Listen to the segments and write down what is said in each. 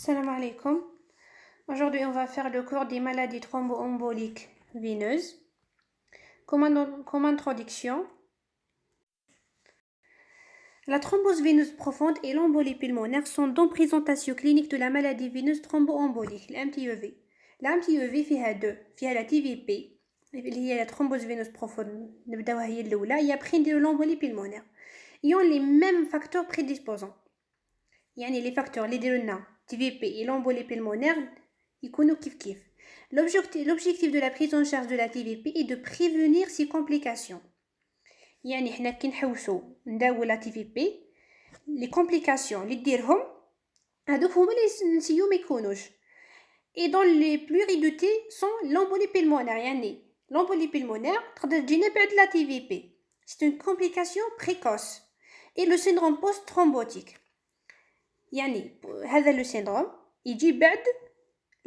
Salam alaikum. Aujourd'hui, on va faire le cours des maladies thromboemboliques veineuses. Comme introduction, la thrombose veineuse profonde et l'embolie pulmonaire sont deux présentations cliniques de la maladie veineuse thromboembolique, la MTEV. La MTEV فيها deux, فيها la TVP, اللي هي la thrombose veineuse profonde, نبداوها هي الأولى, et après نديرو l'embolie pulmonaire. Ils ont les mêmes facteurs prédisposants. يعني les facteurs اللي يديروا لنا TVP et l'embolie pulmonaire يكونوا كيف. L'objectif de la prise en charge de la TVP est de prévenir ces complications. يعني حنا كي نحوسو نداو لا TVP les complications اللي ديرهم هادوك هما اللي نسيو ما يكونوش. Et dans les plus redoutés sont l'embolie pulmonaire. يعني l'embolie pulmonaire تقدر تجينا بعد la TVP. C'est une complication précoce. Et le syndrome post-thrombotique. يعني هذا le syndrome يجي بعد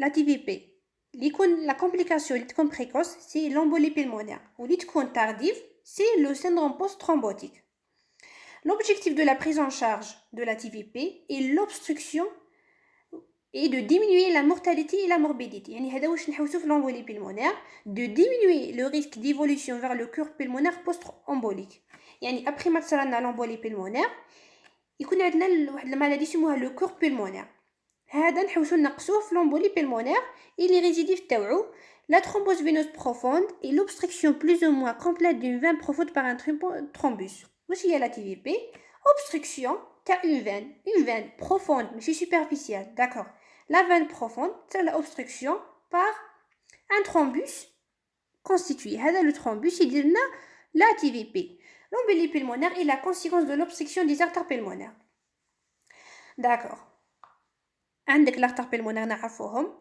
la TVP. La complication اللي تكون précoce c'est l'embolie pulmonaire. واللي تكون tardive c'est le syndrome post-thrombotique. L'objectif de la prise en charge de la TVP est l'obstruction et de diminuer la mortalité et la morbidité. يعني هذا واش نحوسو في l'embolie pulmonaire, de diminuer le risque d'évolution vers le cure pulmonaire post-embolique. يعني après ما تصرالنا l'embolie pulmonaire يكون عندنا واحد المالادي يسموها لو كور بولمونير. هذا نحوسو نقصوه في لومبولي بولمونير et les récidives تاوعو la thrombose veineuse profonde et l'obstruction plus ou moins complète d'une veine profonde par un thrombus. واش هي la TVP? Obstruction تاع une veine profonde ماشي superficielle, d'accord. La veine profonde c'est l'obstruction par un thrombus constitué. هذا le thrombus يدير لنا la TVP. L'embolie pulmonaire est la conséquence de l'obstruction des artères pulmonaires. D'accord. عندك l'artère pulmonaire نعرفوهم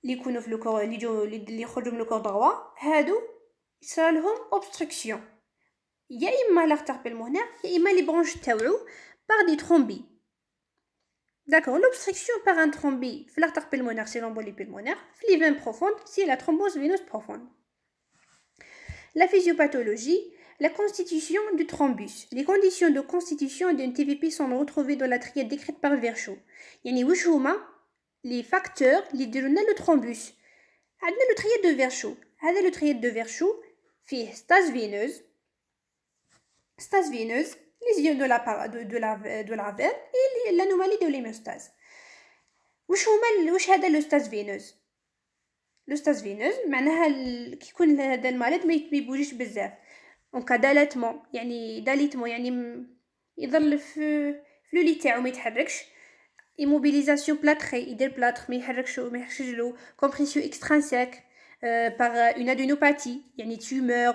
اللي يكونوا في الكور اللي يخرجوا من الكور droit هادو يصرالهم obstruction يا اما l'artère pulmonaire يا اما les branches تاوعو par des thrombis. D'accord. L'obstruction par un thrombus في l'artère pulmonaire c'est l'embolie pulmonaire, في les veines profondes c'est la thrombose veineuse profonde. La physiopathologie. La constitution du thrombus. Les conditions de constitution d'une TVP sont retrouvées dans la triade décrite par Virchow. يعني واش هما les facteurs اللي يديروا لنا le thrombus. عندنا le triade de Virchow. هذا le triade de Virchow فيه stase veineuse, lésion de la veine et l'anomalie de l'hémostase. واش هذا le stase veineuse. Le stase veineuse معناها كي يكون هذا المريض ما يبوجيش بزاف. En cas d'allaitement يعني يظل في لولي تاعو ما يتحركش. Immobilisation plâtrée يدير بلاطر ما يحركش رجلو. Compression extrinsèque par une adénopathie يعني tumeur,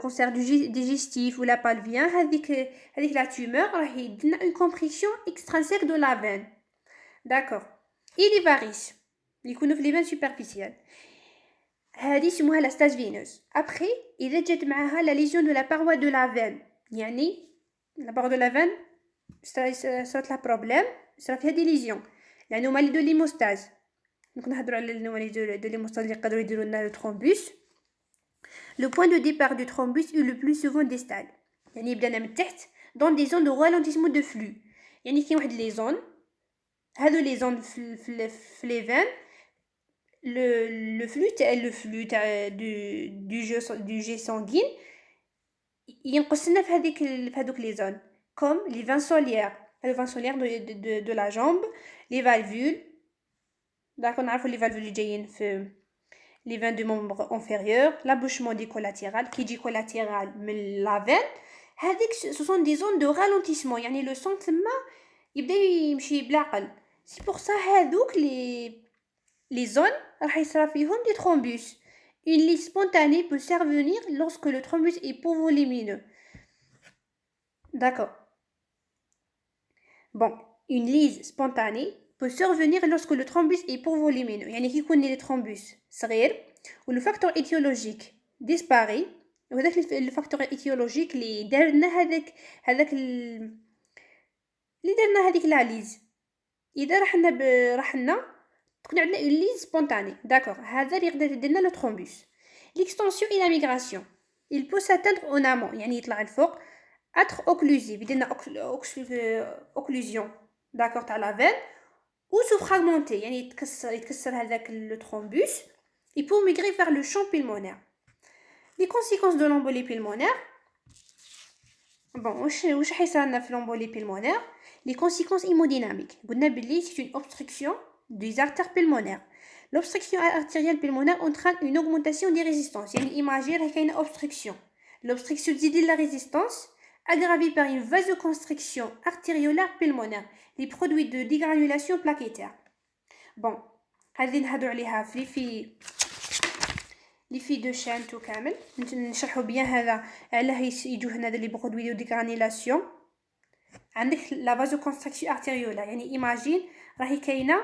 cancer digestif ou la palvien. هذيك la tumeur راح يدينا une compression extrinsèque de la veine. D'accord. Et les varices اللي يكونوا في les veines superficielles هذه يسموها la stase veineuse. Après إذا جات معها la lésion de la paroi de la veine يعني la paroi de la veine صارت لها problème صار فيها des lésions. l'anomalie de l'hémostase نكون نهضروا على l'anomalie de l'hémostase اللي يقدروا يديروا لنا le thrombus. Le point de départ du thrombus est le plus souvent distal يعني يبدانا من تحت dans des zones de ralentissement de flux. يعني كاين واحد les zones هذو les zones في les veines le flux du jet sanguin ينقص لنا في هذوك les zones comme les veines solaires, les veines solaires de la jambe, les valvules. D'accord, نعرفوا les valvules اللي جايين في les veines du membre inférieur, l'abouchement des collatérales qui dit collatéral من la veine. هذيك ce sont des zones de ralentissement يعني le sang تما يبدا يمشي بالعقل. C'est pour ça هذوك les zones راح يصرا فيهم des thrombus. Une lyse spontanée peut survenir lorsque le thrombus est peu volumineux. D'accord. Bon, une lyse spontanée peut survenir lorsque le thrombus est peu volumineux. يعني كي يكون لي thrombus صغير و le facteur étiologique disparaît. وهذاك le facteur étiologique اللي دارنا هذاك اللي دارنا هذيك لا ليز إذا راح لنا تكون عندنا une lyse spontanée. D'accord. هذا اللي يقدر يدير لنا le thrombus. L'extension et la migration. Il peut s'atteindre en amont يعني يطلع الفوق. Être occlusive يدير لنا occlusion. D'accord تاع la veine ou se fragmenter يعني يتكسر هذاك le thrombus. Il peut migrer vers le champ pulmonaire. Les conséquences de l'embolie pulmonaire. Bon, واش حيصير في l'embolie pulmonaire? Les conséquences hémodynamiques. قلنا بلي c'est une obstruction des artères pulmonaires. L'obstruction artérielle pulmonaire entraîne une augmentation des résistances. يعني imagine راهي كاينه obstruction. L'obstruction تزيد la résistance aggravée par une vasoconstriction artériolaire pulmonaire. Les produits de dégranulation plaquettaire. Bon, هذه نهضروا عليها في لي في دو شان تو كامل نشرحوا بيان هذا علاه يجوا هنا لي برودوي دو ديغرانيلاسيون. عندك لا فازوكونستركسيون ارتيريولا يعني ايماجين راهي كاينه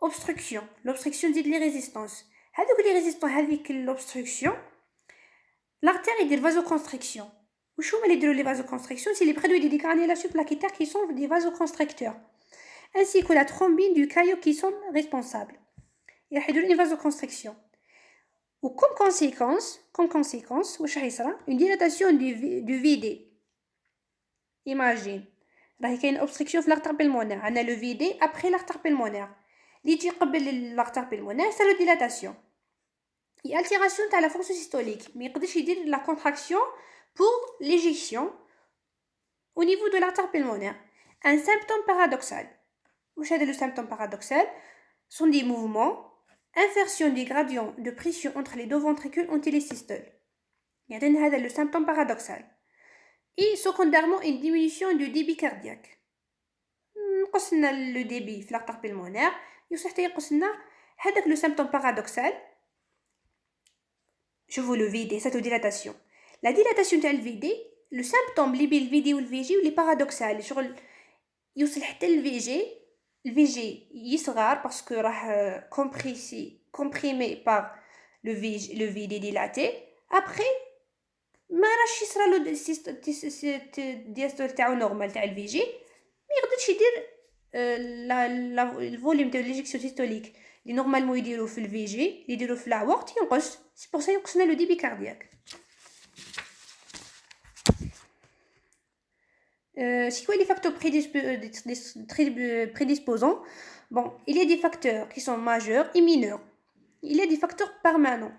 اوبستركسيون. لوبستركسيون تزيد لي ريزيستانس هذوك لي ريزيستون هذيك لوبستركسيون لارتير يدير فازوكونستركسيون. وشو هما اللي يديروا لي فازوكونستركسيون؟ سي لي برودوي دو ديغرانيلاسيون plaquettaire qui sont des vasoconstricteurs ainsi que la thrombine du caillot qui sont responsables. راح يديروا une vasoconstriction. Ou comme conséquence, une dilatation du VD. Imagine, il y a une obstruction de l'artère pulmonaire. On a le VD après l'artère pulmonaire. L'idée de l'artère pulmonaire, c'est la dilatation. Il y a altération de la fonction systolique, mais il y a la contraction pour l'éjection au niveau de l'artère pulmonaire. Un symptôme paradoxal. Vous savez, le symptôme paradoxal sont des mouvements. Inversion du gradient de pression entre les deux ventricules anti les systoles. Il y a le symptôme paradoxal. Et secondairement une diminution du débit cardiaque. قصنا le débit في l'artère pulmonaire. يصح قصنا هذاك le symptôme paradoxal. Je vous le VD, cette dilatation. La dilatation تاع le VD, le symptôme اللي بين le VD ou le VG ou les paradoxal. شغل يوصل حتى le VG. Le VG يصغر parce que راه comprimé par le VD dilaté. Après ما راش يصرى له الدياستول تاعو نورمال تاع الفي جي ما يقدرش يدير الفوليوم تاع ليجيكسيون سيستوليك اللي نورمالمون يديروا في الفي جي اللي يديروا في العوارض ينقص. سي بور سا ينقصنا لو ديبي كاردياك. C'est quoi les facteurs prédisposants? Bon, il y a des facteurs qui sont majeurs et mineurs. Il y a des facteurs permanents.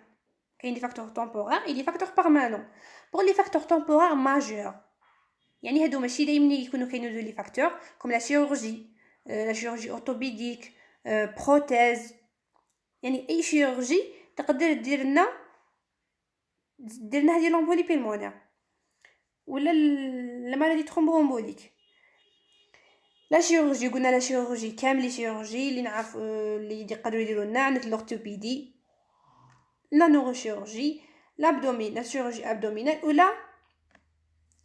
Il y a des facteurs temporaires et des facteurs permanents. Pour les facteurs temporaires majeurs, يعني هادو ماشي دايما يكونوا كاينين لي facteurs comme la chirurgie orthopédique, prothèse. يعني اي chirurgie تقدر دير لنا هذه l'embolie pulmonaire ولا la maladie thromboembolique. لا chirurgie قلنا لا chirurgie كامل لي chirurgie اللي نعرف اللي يقدروا يديروا لنا عندك l'orthopédie, la neurochirurgie, la chirurgie abdominale ou la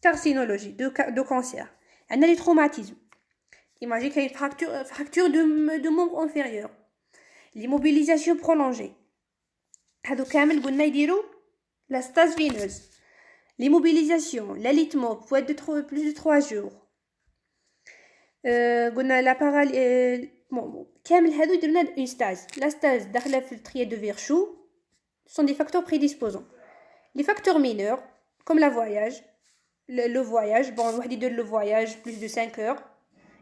carcinologie de cancer. On a les traumatismes. Imaginez qu'il y a une fracture de membre inférieur. L'immobilisation prolongée. هادو كامل قلنا يديروا la stase veineuse. L'immobilisation, l'alitement peut être de plus de 3 jours. قلنا la كامل هادو يديروا لنا une stase. La stase داخله في الترياد de Virchow sont des facteurs prédisposants. Les facteurs mineurs comme le voyage, bon واحد يدير le voyage plus de 5 heures.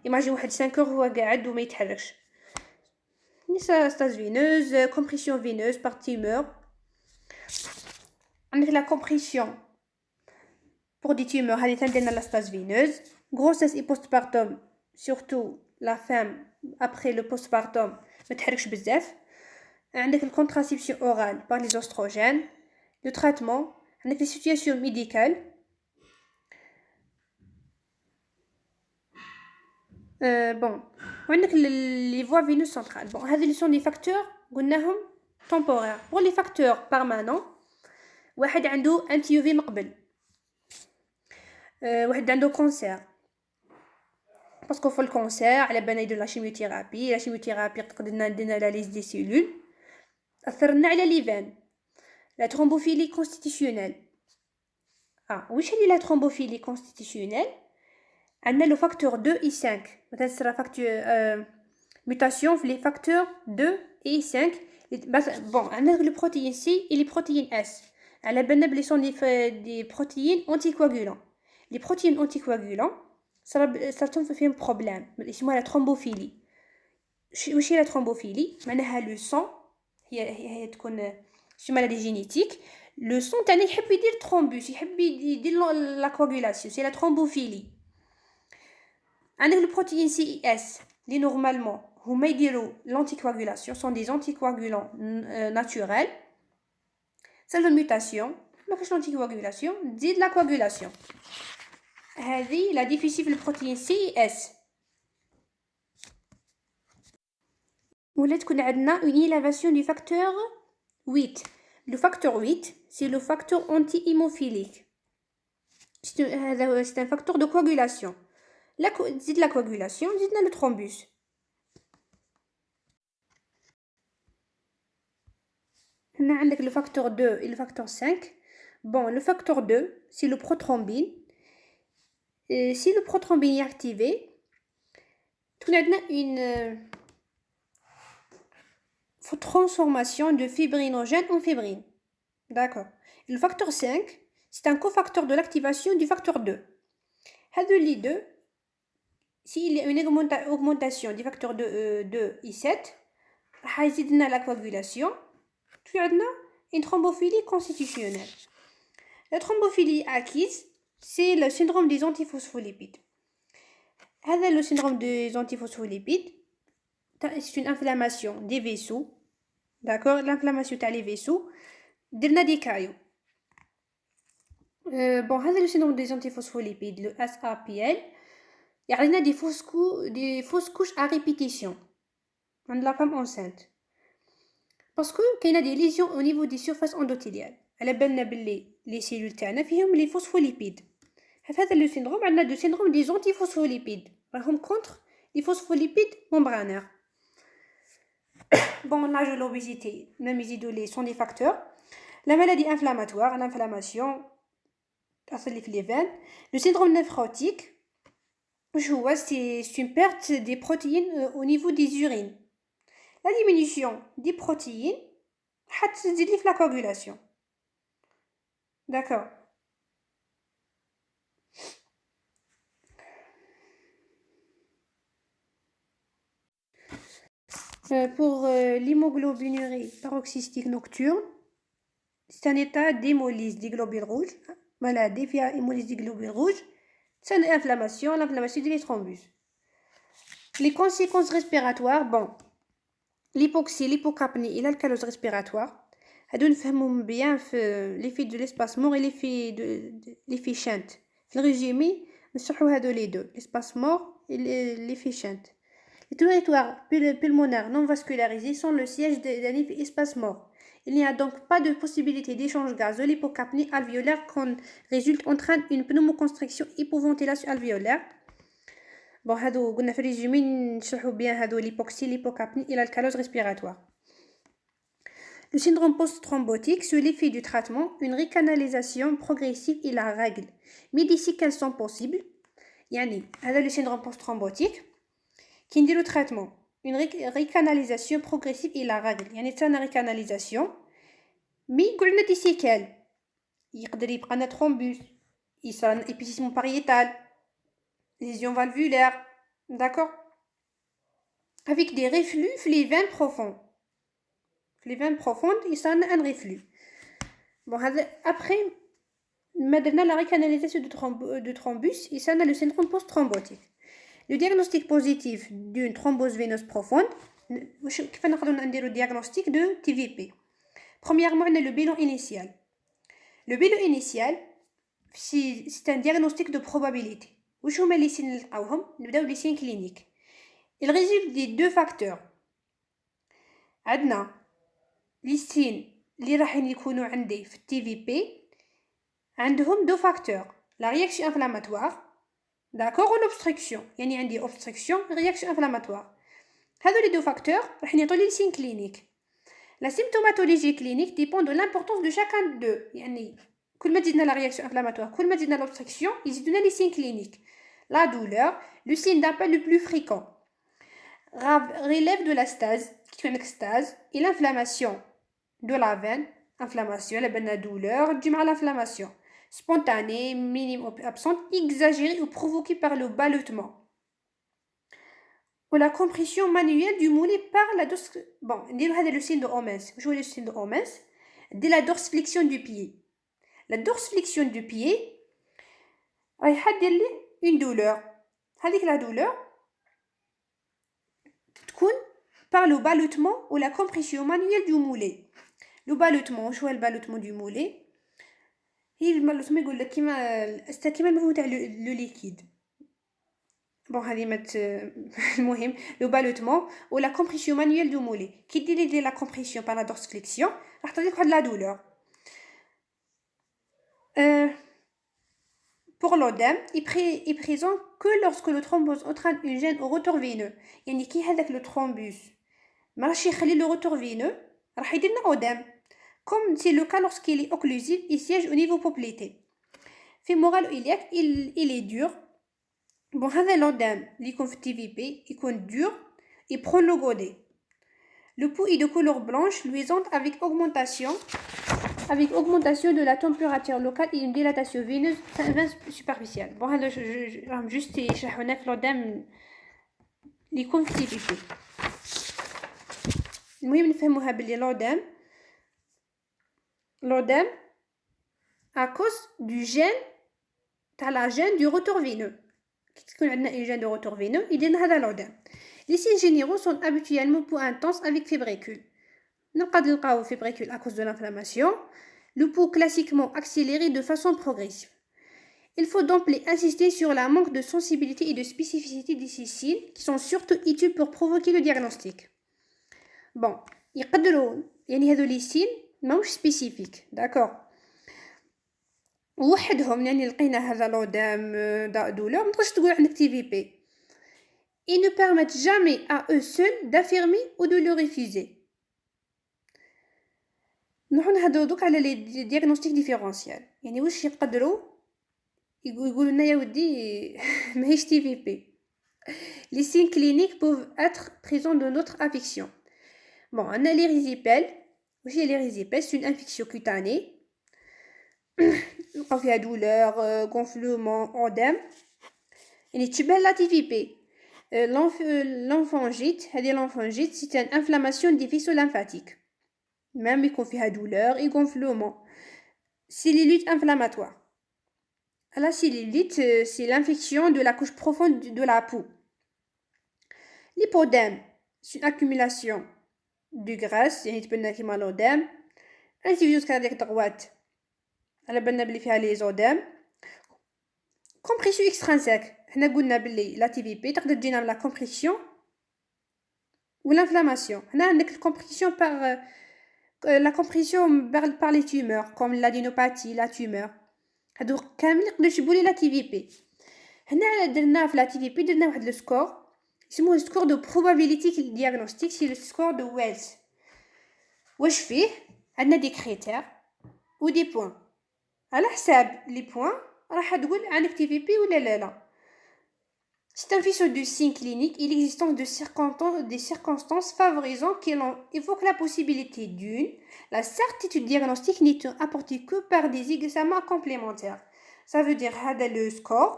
Imagine واحد 5 heures هو قاعد وما يتحركش. Stase veineuse, compression veineuse par tumeur. عندك la compression pour des tumeurs هذه تنديرنا la stase veineuse. Grossesse et postpartum, surtout la femme après le postpartum ما تحركش بزاف. عندك الcontraception orale par les oestrogènes. Le traitement عندك les situations médicales. Bon, وعندك les voies veineuses centrales. Bon, هذه sont des facteurs قلناهم temporaires. Pour les facteurs permanents واحد عنده anti UV مقبل, واحد عنده كونسير باسكو في الكونسير على بالنا يدير لا شيميوثيرابي تقدر ندير اناليز دي سيلول اثرنا على لي فان. لا ترومبوفيلي كونستيتيسيونيل. واش هي لا ترومبوفيلي كونستيتيسيونيل؟ عندنا لو فاكتور 2 اي 5 مثلا صرا فاكتور mutation في لي فاكتور 2 اي 5 بون عندنا لي بروتيين سي اي لي بروتيين اس على بالنا بلي سون دي بروتيين انتيكواغولون. لي بروتيين انتيكواغولون صرتهم فيهم بروبليم اسمها لا ترومبوفيلي. واش هي لا ترومبوفيلي؟ معناها لو سون هي تكون شي مالادي جينيتيك. لو سون تاعنا يحب يدير ترومبوس، يحب يدير لا كواغولاسيون، سي لا ترومبوفيلي. عندك لو بروتين سي اي اس لي نورمالمون هما يديروا لانتي كواغولاسيون، سون دي انتي كواغولون ناتوريل. سالفه ميوتاسيون ما كاش لانتي كواغولاسيون تزيد لا كواغولاسيون. هذه لا ديفيسيف البروتين سي اي اس. ولا تكون عندنا une élévation du facteur 8. Le facteur 8 c'est le facteur anti-hémophilique. C'est un facteur de coagulation. تزيد la coagulation تزيدنا le thrombus. هنا عندك le facteur 2 et le facteur 5. Bon, le facteur 2 c'est le prothrombine. Et si le prothrombine est activé, تكون عندنا une transformation de fibrinogène en fibrine. D'accord. Le facteur 5, c'est un cofacteur de l'activation du facteur 2. Les deux, s'il y a une augmentation du facteur 2 et 7, il y a la coagulation, puis il y a une thrombophilie constitutionnelle. La thrombophilie acquise, c'est le syndrome des antiphospholipides. Le syndrome des antiphospholipides, c'est une inflammation des vaisseaux. D'accord, l'inflammation des vaisseaux, درنا des caillots. Bon, هذا le syndrome des antiphospholipides, le SAPL, يعطينا des fausses couches à répétition عند la femme enceinte. Parce que كاينه des lésions au niveau des surfaces endothéliales. على بالنا باللي les cellules تاعنا فيهم les phospholipides. هذا le syndrome عندنا du syndrome des antiphospholipides. راهم contre les phospholipides membranaires. Bon, l'âge de l'obésité, même les isolés sont des facteurs. La maladie inflammatoire, l'inflammation, les veines. Le syndrome néphrotique, c'est une perte des protéines au niveau des urines. La diminution des protéines, ça diminue la coagulation. D'accord. Pour l'hémoglobinurie paroxystique nocturne, c'est un état d'hémolyse des globules rouges. Maladie via hémolyse des globules rouges, c'est une inflammation, l'inflammation des thrombus. Les conséquences respiratoires, bon, l'hypoxie, l'hypocapnie et l'alcalose respiratoire. هادو نفهمهم bien في l'effet de l'espacement et l'effet shunt. في الريجيمي نشرحوا هادو les deux, l'espacement et l'effet shunt. Les territoires pulmonaires non vascularisés sont le siège d'un effet espacement. Il n'y a donc pas de possibilité d'échange gaz de l'hypocapnie alvéolaire qu'on résulte entraîne une pneumoconstriction hypoventilation alvéolaire. Bon, هادو قلنا في الريجيمي نشرحوا bien هادو l'hypoxie, l'hypocapnie et l'alcalose respiratoire. Le syndrome post-thrombotique, c'est l'effet du traitement, une recanalisation progressive et la règle. Mais d'ici qu'elles sont possibles, يعني هذا le syndrome post-thrombotique qui dit le traitement, une recanalisation progressive et la règle. يعني تانا recanalisation mais قلنا دي séquelles. يقدر يبقى لنا thrombus, يصير لنا épuisement pariétal, lésion valvulaire, d'accord, avec des reflux les veines profondes. Les veines profondes, il y a un reflux. Bon, après, maintenant la recanalisation de thrombus, il y a le syndrome post-thrombotique. Le diagnostic positif d'une thrombose veineuse profonde, كيف نقدروا نديروا diagnostic de TVP. Premièrement, on a le bilan initial. Le bilan initial, c'est un diagnostic de probabilité. واش هما لي سين نلقاوهم؟ نبداو لي سين كلينيك. Il résulte des deux facteurs. عندنا لي سين اللي راح يكونوا عندي في التي في بي عندهم دو فاكتور، لا رياكسيون انفلاماتوار داكور و لوبستركسيون، يعني عندي اوبستركسيون رياكسيون انفلاماتوار. هادو لي دو فاكتور راح يعطوا لي سين كلينيك. لا سيمبتوماتولوجي كلينيك ديبون دو لامبورطونس دو شاكان دو، يعني كل ما تزيدنا لا رياكسيون انفلاماتوار كل ما تزيدنا لوبستركسيون يزيدونا لي سين كلينيك. La douleur, le signe d'appel le plus fréquent, relève de la stase, qui est une extase, et l'inflammation de la veine, inflammation, la douleur, du mal à l'inflammation, spontanée, minime ou absente, exagérée ou provoquée par le ballottement. ou la compression manuelle du mollet par la dors. Bon, نديرو هذا le signe de Homens. شو هو le signe de Homens? دي la dorsiflexion du pied. La dorsiflexion du pied رايحة دير لي une douleur. هذيك la douleur تكون par le ballottement ou la compression manuelle du mollet. Le ballottement, شو هو البالوتمون du mollet? هي البالوتمون يقول لك كيما المفهوم تاع لو ليكيد. بون هذه مات المهم لو بالوتمون و لا كومبريسيون مانيوال دو مولي كي ديري لي لا كومبريسيون بار لا دورسفليكسيون راح تعطيك واحد لا دولور. Pour l'œdème, il est présent que lorsque le thrombose entraîne une gêne au retour veineux. يعني كي هذاك لو thrombus ما راحش يخلي le retour veineux راح يدير لنا أدم. Comme c'est le cas lorsqu'il est occlusif, il siège au niveau poplité. Fémoral iliaque, il est dur. Bon, هذا l'œdème اللي يكون في TVP يكون dur. Il prend le godet. Le pouls est de couleur blanche luisante avec augmentation de la température locale et une dilatation veineuse superficielle. Bon, هذا juste يشرح لنا في l'œdème اللي يكون في TVP. المهم نفهموها باللي l'œdème à cause du gène تاع la gêne du retour veineux. كي تكون عندنا une gêne de retour veineux يدير هذا l'œdème. Les signes généraux sont habituellement plus intenses avec fébricule. نقدر نلقاو fébricule à cause de l'inflammation. Le pouls classiquement accéléré de façon progressive. Il faut donc insister sur la manque de sensibilité et de spécificité de ces signes qui sont surtout utiles pour provoquer le diagnostic. Bon, يقدروا يعني هذو les signes ماهوش spécifiques, d'accord. وحدهم يعني لقينا هذا l'œdème douleur ما تقدرش تقول عندك TVP. Ils ne permettent jamais à eux seuls d'affirmer ou de le refuser. نروحو نهضرو دوك على لي دياغنوستيك ديفيرونسيال. يعني واش يقدروا يقولوا لنا يا ودي ماهيش TVP. Les signes cliniques peuvent être présents de notre affection. Bon, on a l'érysipèle. واش هي l'érysipèle? C'est une infection cutanée. نلقاو فيها douleur, gonflement, أدم. يعني تشبه la TVP. L'enphangite, c'est une inflammation des vaisseaux lymphatiques. Même يكون فيها douleur et gonflement. Cellulite inflammatoire. La cellulite, c'est l'infection de la couche profonde de la peau. L'hypodème, c'est une accumulation de graisse, يعني تبنى كيما l'œdème. Insuffisance cardiaque droite. على بالنا بلي فيها لي زودام. Compression extrinsèque. حنا قلنا بلي لا TVP تقدر تجينا من لا compression ou l'inflammation. هنا عندك الcompression la compression par les tumeurs comme l'adénopathie, la tumeur. هادو كامل يقدروا يجيبوا لي لا TVP. هنا درنا في لا TVP درنا واحد لو سكور اسمه سكور دو probability diagnostic, c'est le score de Wells. واش فيه عندنا دي كريتير و دي بوين. على حساب لي بوين راح تقول عندك TVP ولا لا. C'est un faisceau de signes cliniques et l'existence des circonstances favorisant qui évoque la possibilité d'une. La certitude diagnostique n'est apportée que par des examens complémentaires. Ça veut dire le score,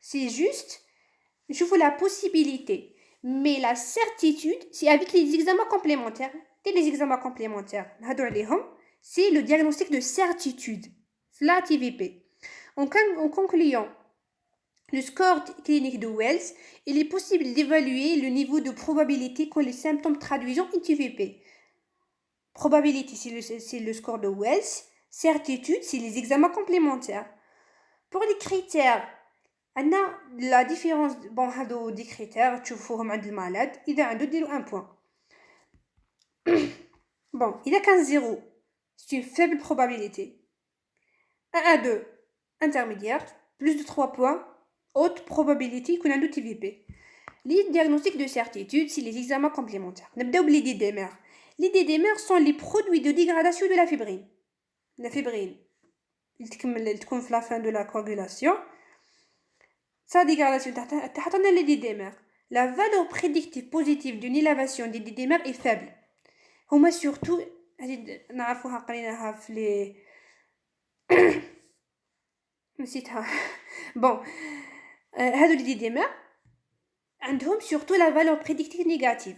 c'est juste, je vois la possibilité. Mais la certitude, c'est avec les examens complémentaires. Et les examens complémentaires, c'est le diagnostic de certitude. La TVP. En concluant, le score clinique de Wells, il est possible d'évaluer le niveau de probabilité que les symptômes traduisant une TVP. Probabilité, c'est le score de Wells. Certitude, c'est les examens complémentaires. Pour les critères, on a la différence des critères, tu vois, عند المالade, il a un point. Bon, il a 15-0, c'est une faible probabilité. 1 à 2, intermédiaire, plus de 3 points, haute probabilité qu'on a le TVP. Les diagnostics de certitude, c'est les examens complémentaires. نبداو بلي DDMR. Les DDMR sont les produits de dégradation de la fibrine. La fibrine, elle تكون في la fin de la coagulation. Sa dégradation تحطنا les DDMR. La valeur prédictive positive d'une élévation des DDMR est faible. هما surtout نعرفوها قريناها في لي نسيتها. Bon, هادو لي DDMR عندهم surtout la valeur prédictive négative.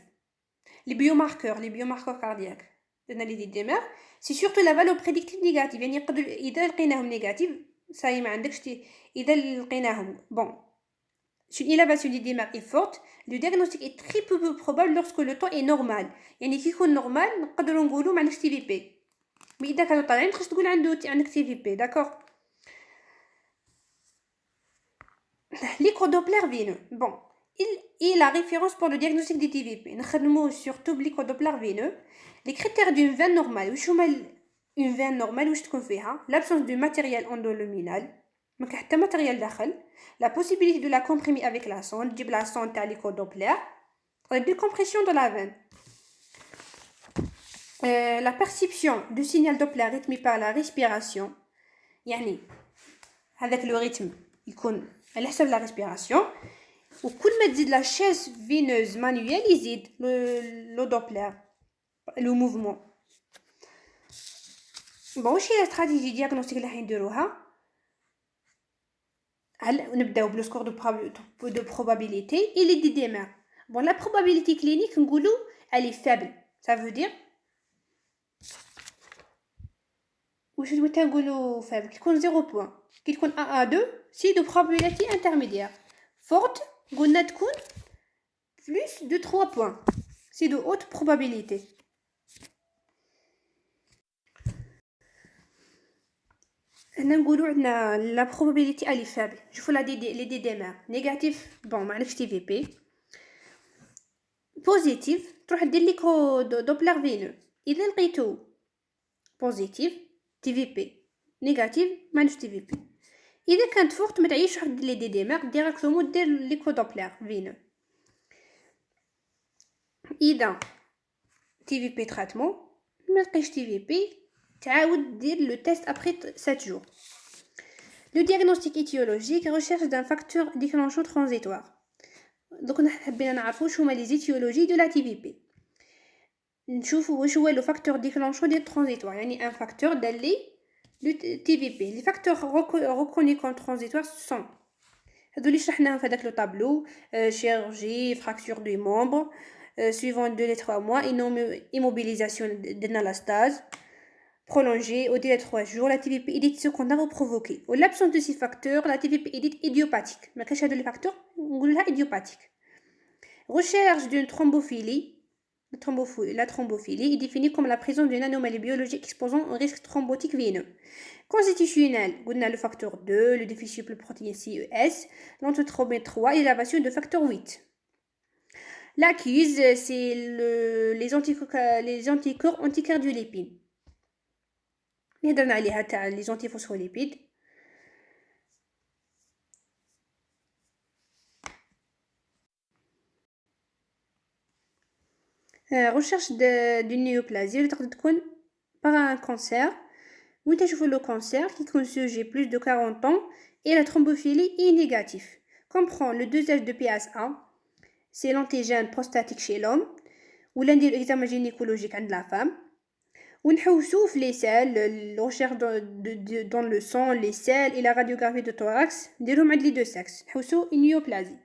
Les biomarqueurs cardiaques درنا لي دي ديمار سي surtout la valeur prédictive négative يعني يقدر اذا لقيناهم نيجاتيف صاي ما عندكش اذا لقيناهم bon si l'élévation du démarre est forte le diagnostic est très peu probable lorsque le temps est normal يعني كي يكون نورمال نقدروا نقولوا ما عندكش تي في بي مي اذا كانوا طالعين تخش تقول عندك تي في بي داكوغ. L'écho-doppler veineux. Bon, il est la référence pour le diagnostic des TVP. Nous surtout l'écho-doppler veineux. Les critères d'une veine normale. Une veine normale où je trouve l'absence de matériel endoluminal. Donc, le matériel dakhal. La possibilité de la comprimer avec la sonde. La sonde à l'écho-doppler. La décompression de la veine. La perception du signal Doppler rythmé par la respiration. Yani, avec le rythme, il compte. Elle حسب la respiration وكل ما تزيد la chaise veineuse manuelle يزيد le Doppler le mouvement. bon واش هي استراتيجي دياغنوستيك اللي حنديروها نبداو بلو سكور دو probabilité et les DDMR. bon la probabilité clinique نقولو elle est faible ça veut dire واش نقولو faible كيكون 0 بوين كي تكون 1 à 2 سي دو probabilité intermédiaire forte قلنا تكون plus de 3 points c'est de haute probabilité. هنا نقولوا عندنا la probabilité elle est faible شوفوا les DDMR négatif bon ما عندكش تي في بي بوزيتيف تروح دير ليكو دوبلر فينو اذا لقيتو بوزيتيف تي في بي نيجاتيف ما عندكش تي في بي. اذا كانت فورت ما تعيش واحد لي دي ديمار ديريكتومون دير ليكو دوبلر فينو. اذا تي في بي تريتمون ما لقيتش تي في بي تعاود دير لو تيست ابري 7 jours. Le diagnostic étiologique recherche d'un facteur déclenchant transitoire. Donc on حبينا نعرفوا شو هما لي زيتيولوجي دو لا تي في بي. نشوفوا واش هو لو فاكتور ديكلونشون ديال ترانزيتوار يعني ان فاكتور دالي لو تي في بي. لي فاكتور reconnus comme transitoires sont هادو اللي شرحناهم في هذاك لو طابلو chirurgie fracture du membre suivant 2 les 3 mois immobilisation درنا لا stase prolongée au délai de 3 jours. La TVP est dite secondaire ou provoquée. Au l'absence de ces facteurs, la TVP est dite idiopathique. Mais qu'est-ce que les facteurs? On dit idiopathique. Recherche d'une thrombophilie. La thrombophilie est définie comme la présence d'une anomalie biologique exposant un risque thrombotique veineux. Constitutionnel, on a le facteur 2, le déficit protéine CES, l'antitrombine 3 et l'élévation de facteur 8. L'accuse, c'est les anticorps anticardiolipines. هضرنا عليها تاع لي زونتيفوسفوليبيد. recherche d'une néoplasie اللي تقدر تكون par un cancer. وين تشوفوا لو كانسير qui يكون sujet plus de 40 ans et la thrombophilie est négatif. comprend le dosage de PSA, c'est l'antigène prostatique chez l'homme ou l'indil examen gynécologique عند la femme. ونحوسو في لي سيل recherche dans le sang les selles et la radiographie de thorax نديرهم عند لي دو سكس نحوسو نيوبلازي.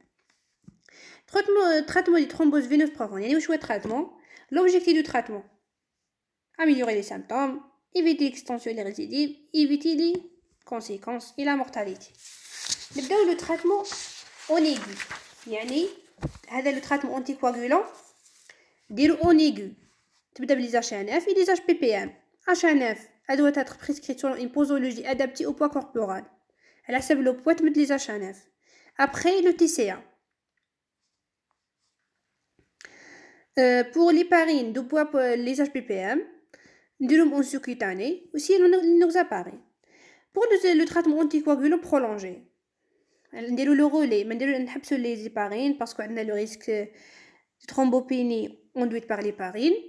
traitement de thrombose veineuse profonde يعني واش هو traitement. l'objectif du traitement améliorer les symptômes, éviter l'extension des récidives, éviter les conséquences et la mortalité. نبداو le traitement en aigu يعني هذا le traitement anticoagulant ديرو en aigu. تبدا بلي HNF et les HPPM. HNF elle doit être prescrite selon une posologie adaptée au poids corporel. Elle a le poids de les HNF. Après le TCA. Pour l'héparine de poids les HPPM, nous en sous-cutané aussi nos appareils. Pour le traitement anticoagulant prolongé, nous le relais, mais nous n'habsons les héparines parce qu'on a le risque de thrombopénie induite par l'héparine.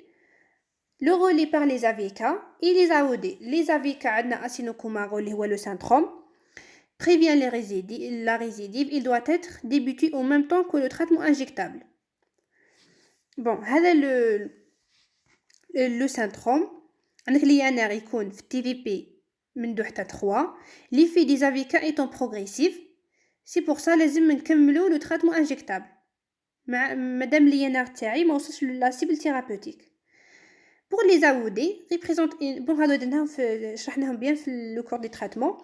Le relais par les AVK et les AOD. Les AVK, le syndrome, prévient la récidive. Il doit être débuté en même temps que le traitement injectable. Bon, le syndrome, l'INR يكون في TVP من 2 حتى 3. L'effet des AVK étant progressif, c'est pour ça لازم نكملو le traitement injectable. مادام لي نار تاعي ما وصلش لا سيبل ثيرابوتيك. pour les AOD représente bon هادو درناهم في شرحناهم بيان في لو كور دي تريتمون.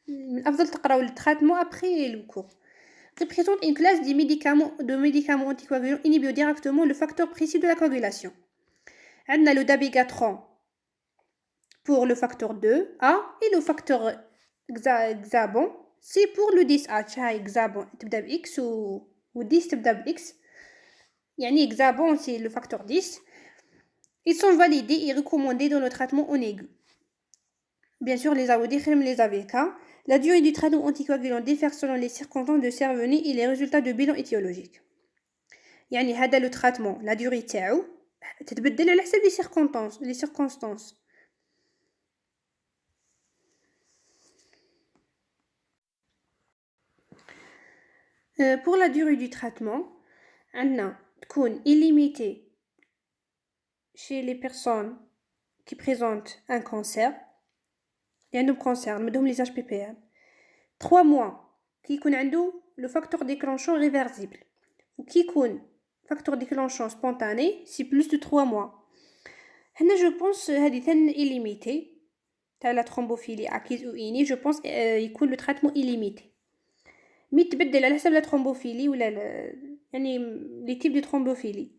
من الافضل تقراو التريتمون ابري لو كور. représente une classe de médicaments anticoagulants inhibant directement le facteur précis de la coagulation. On a le dabigatran pour le facteur 2A et le facteur Xabon, c'est pour le 10H. Xabon تبدا ب X و 10 تبدا ب X. يعني Xabon c'est le facteur 10. Ils sont validés et recommandés dans le traitement en aigu. Bien sûr, les AOD les AVK. La durée du traitement anticoagulant diffère selon les circonstances de survenue et les résultats de bilan étiologique. يعني هذا le traitement, la durée تاعو تتبدل على حسب les circonstances. Pour la durée du traitement, عندنا تكون illimitée chez les personnes qui présentent un cancer. Il y a un cancer, nous les HPPM. 3 mois qui يكون عنده le facteur déclenchant réversible. Ou qui يكون facteur déclenchant spontané, c'est plus de 3 mois. هنا je pense هذه ثن illimité تاع la thrombophilie acquise ou innée, je pense يكون le traitement illimité. مي تبدل على حسب la thrombophilie ولا يعني les types de thrombophilie.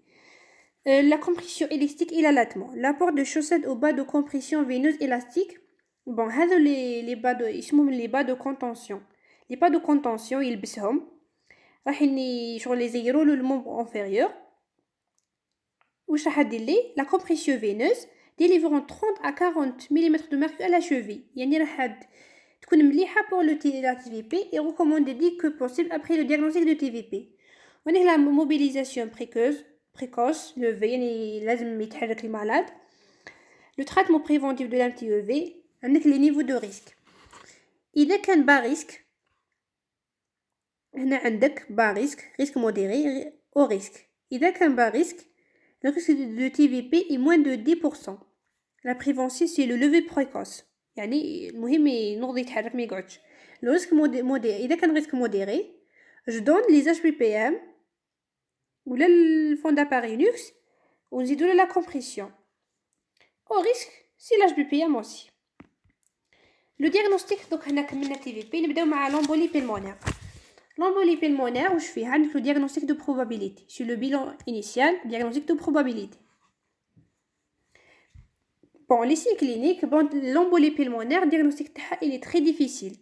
La compression élastique et l'allaitement. L'apport de chaussettes au bas de compression veineuse élastique. Bon, هذو les bas de يسموهم les bas de contention. Les bas de contention يلبسهم راح شغل يزيروا له الممبر inférieur. واش راح دير ليه la compression veineuse délivrant 30 à 40 mm de mercure à la cheville. يعني راح تكون مليحه pour le TVP et recommandé dès que possible après le diagnostic de TVP. On a la mobilisation précoce, le V, يعني لازم يتحرك المالاد. Le traitement préventif de l'MTEV, عندك les niveaux de risque. إذا كان bas risque, هنا عندك bas risque modéré au risque. إذا كان bas risque, le risque de TVP est moins de 10%. La prévention c'est le lever précoce. يعني المهم ينوض يتحرك ما يقعدش. Le risque modéré, إذا كان risque modéré, je donne les HPPM ou le fond d'appareil luxe ou نزيدو la compression. Au risque, c'est l'HPPM aussi. Le diagnostic, donc هنا كملنا TVP, نبداو مع l'embolie pulmonaire. L'embolie pulmonaire, où je fais le diagnostic de probabilité. Sur le bilan initial, diagnostic de probabilité. Bon, les signes cliniques, bon, l'embolie pulmonaire, le diagnostic il est très difficile.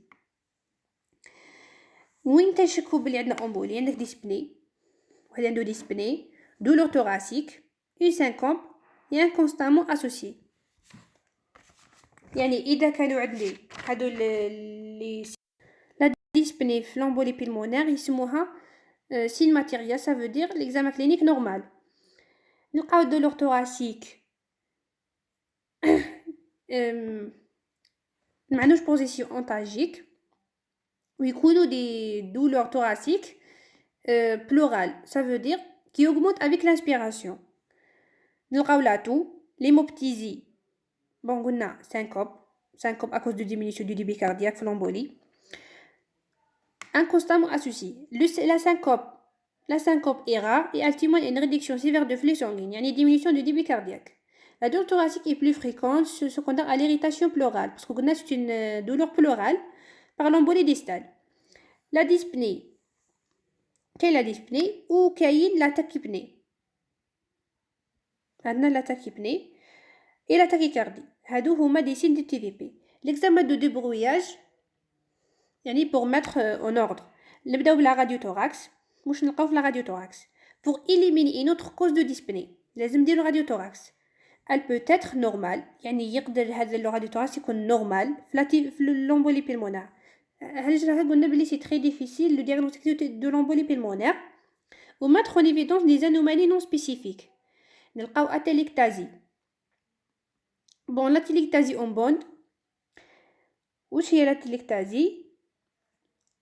وين تنشكو بلي عندنا embolie, عندك dyspnée, واحد عنده dyspnée, douleur thoracique, une syncope et un constamment associé. يعني إذا كانوا عندي هادو لي la dyspnée في l'embolie pulmonaire يسموها signe matériel, ça veut dire l'examen clinique normal. نلقاو douleur thoracique معنوش position ontagique ويكونوا des douleurs thoraciques pleurales, ça veut dire qui augmente avec l'inspiration. نلقاو la toux, l'hémoptysie. Bon, on a syncope à cause de diminution du débit cardiaque, l'embolie. Inconstamment associé. La syncope est rare et elle témoigne une réduction sévère de flux sanguin, il y a une diminution du débit cardiaque. La douleur thoracique est plus fréquente, secondaire à l'irritation pleurale, parce qu'on a une douleur pleurale par l'embolie distale. La dyspnée. Quelle est la dyspnée ou quelle la tachypnée? On a la tachypnée et la tachycardie. هادو هما des signes de TVP. L'examen de débrouillage يعني pour mettre en ordre. نبداو بلا radiothorax. واش نلقاو في la radiothorax. Pour éliminer une autre cause de dyspnée, لازم نديرو radiothorax. Elle peut être normale, يعني يقدر هذا le radiothorax يكون normal في l'embolie pulmonaire. علاش راح قلنا بلي c'est très difficile le diagnostic de l'embolie pulmonaire ou mettre en évidence des anomalies non spécifiques. نلقاو atelectasie. Bon, la téléctasie en bande. Ouch est la téléctasie?